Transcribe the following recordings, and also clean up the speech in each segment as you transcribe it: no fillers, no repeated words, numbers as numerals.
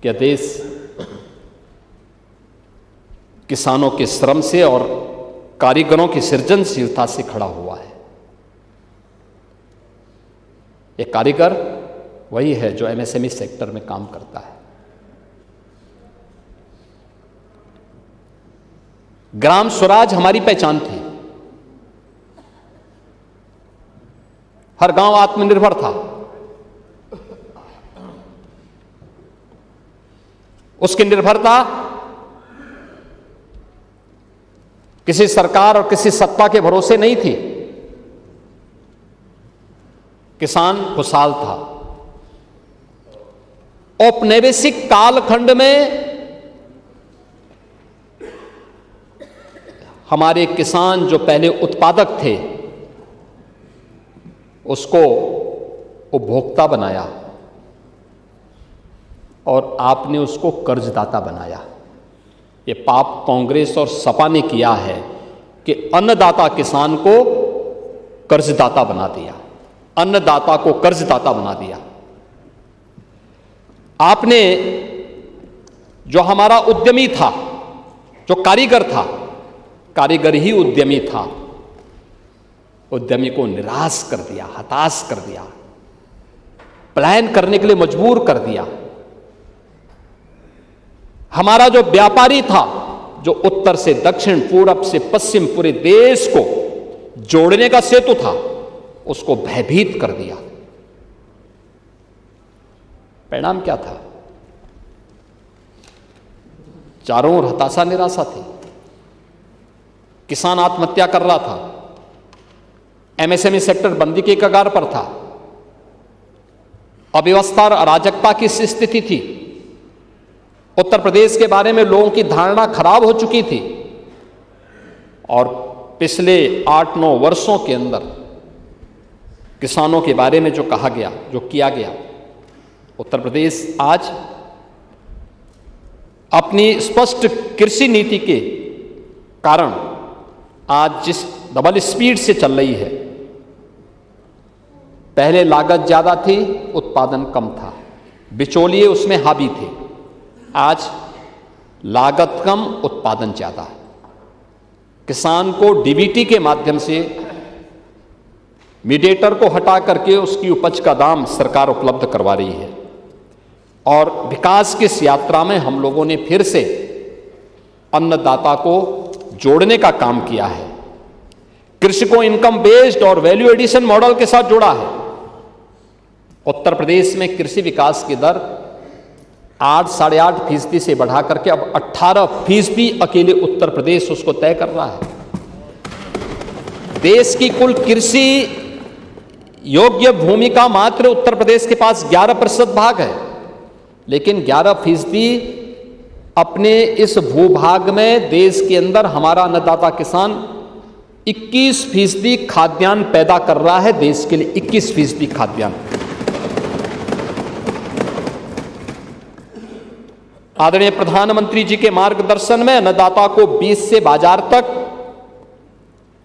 कि देश किसानों के श्रम से और कारीगरों की सृजनशीलता से खड़ा हुआ है। ये कारीगर वही है जो एमएसएमई सेक्टर में काम करता है। ग्राम स्वराज हमारी पहचान थी। हर गांव आत्मनिर्भर था। उसकी निर्भरता किसी सरकार और किसी सत्ता के भरोसे नहीं थी। किसान खुशहाल था। औपनिवेशिक कालखंड में हमारे किसान जो पहले उत्पादक थे उसको उपभोक्ता बनाया और आपने उसको कर्जदाता बनाया। ये पाप कांग्रेस और सपा ने किया है कि अन्नदाता किसान को कर्जदाता बना दिया, अन्नदाता को कर्जदाता बना दिया। आपने जो हमारा उद्यमी था, जो कारीगर था, कारीगर ही उद्यमी था, उद्यमी को निराश कर दिया, हताश कर दिया, पलायन करने के लिए मजबूर कर दिया। हमारा जो व्यापारी था, जो उत्तर से दक्षिण, पूरब से पश्चिम पूरे देश को जोड़ने का सेतु था, उसको भयभीत कर दिया। परिणाम क्या था? चारों ओर हताशा निराशा थी। किसान आत्महत्या कर रहा था। एमएसएमई सेक्टर बंदी के कगार पर था। अव्यवस्था और अराजकता की स्थिति थी। उत्तर प्रदेश के बारे में लोगों की धारणा खराब हो चुकी थी और पिछले 8-9 वर्षों के अंदर किसानों के बारे में जो कहा गया, जो किया गया, उत्तर प्रदेश आज अपनी स्पष्ट कृषि नीति के कारण आज जिस डबल स्पीड से चल रही है, पहले लागत ज्यादा थी, उत्पादन कम था, बिचौलिए उसमें हावी थे। आज लागत कम, उत्पादन ज्यादा है। किसान को डीबीटी के माध्यम से मीडिएटर को हटा करके उसकी उपज का दाम सरकार उपलब्ध करवा रही है और विकास की इस यात्रा में हम लोगों ने फिर से अन्नदाता को जोड़ने का काम किया है। कृषि को इनकम बेस्ड और वैल्यू एडिशन मॉडल के साथ जोड़ा है। उत्तर प्रदेश में कृषि विकास की दर 8-8.5% से बढ़ा करके अब 18% अकेले उत्तर प्रदेश उसको तय कर रहा है। देश की कुल कृषि योग्य भूमि का मात्र उत्तर प्रदेश के पास 11% भाग है, लेकिन 11% अपने इस भूभाग में देश के अंदर हमारा अन्नदाता किसान 21% खाद्यान्न पैदा कर रहा है। देश के लिए 21% खाद्यान्न। आदरणीय प्रधानमंत्री जी के मार्गदर्शन में अन्नदाता को बीज से बाजार तक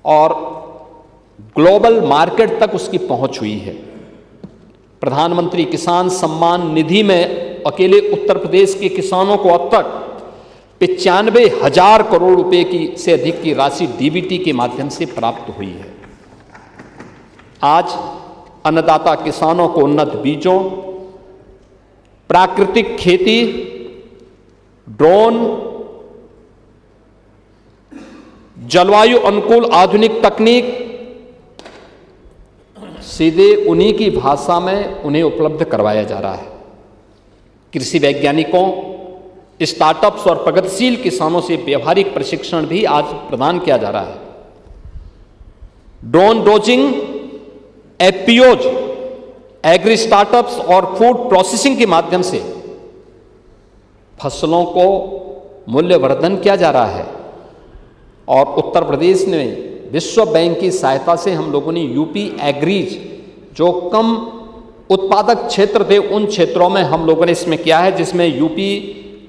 और ग्लोबल मार्केट तक उसकी पहुंच हुई है। प्रधानमंत्री किसान सम्मान निधि में अकेले उत्तर प्रदेश के किसानों को अब तक 95,000 करोड़ रुपए की से अधिक की राशि डीबीटी के माध्यम से प्राप्त हुई है। आज अन्नदाता किसानों को उन्नत बीजों, प्राकृतिक खेती, ड्रोन, जलवायु अनुकूल आधुनिक तकनीक सीधे उन्हीं की भाषा में उन्हें उपलब्ध करवाया जा रहा है। कृषि वैज्ञानिकों, स्टार्टअप्स और प्रगतिशील किसानों से व्यवहारिक प्रशिक्षण भी आज प्रदान किया जा रहा है। Drone dosing, FPOs, agri startups और फूड प्रोसेसिंग के माध्यम से फसलों को मूल्यवर्धन किया जा रहा है। और उत्तर प्रदेश ने विश्व बैंक की सहायता से हम लोगों ने यूपी एग्रीज, जो कम उत्पादक क्षेत्र थे, उन क्षेत्रों में हम लोगों ने इसमें किया है, जिसमें UP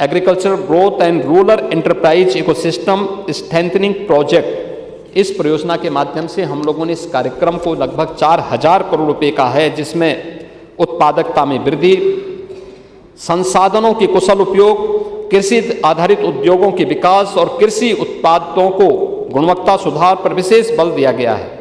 agriculture growth and rural enterprise ecosystem strengthening project, इस परियोजना के माध्यम से हम लोगों ने इस कार्यक्रम को लगभग 4,000 करोड़ रुपए का है, जिसमें उत्पादकता में वृद्धि, संसाधनों के कुशल उपयोग, कृषि आधारित उद्योगों के विकास और कृषि उत्पादों को गुणवत्ता सुधार पर विशेष बल दिया गया है।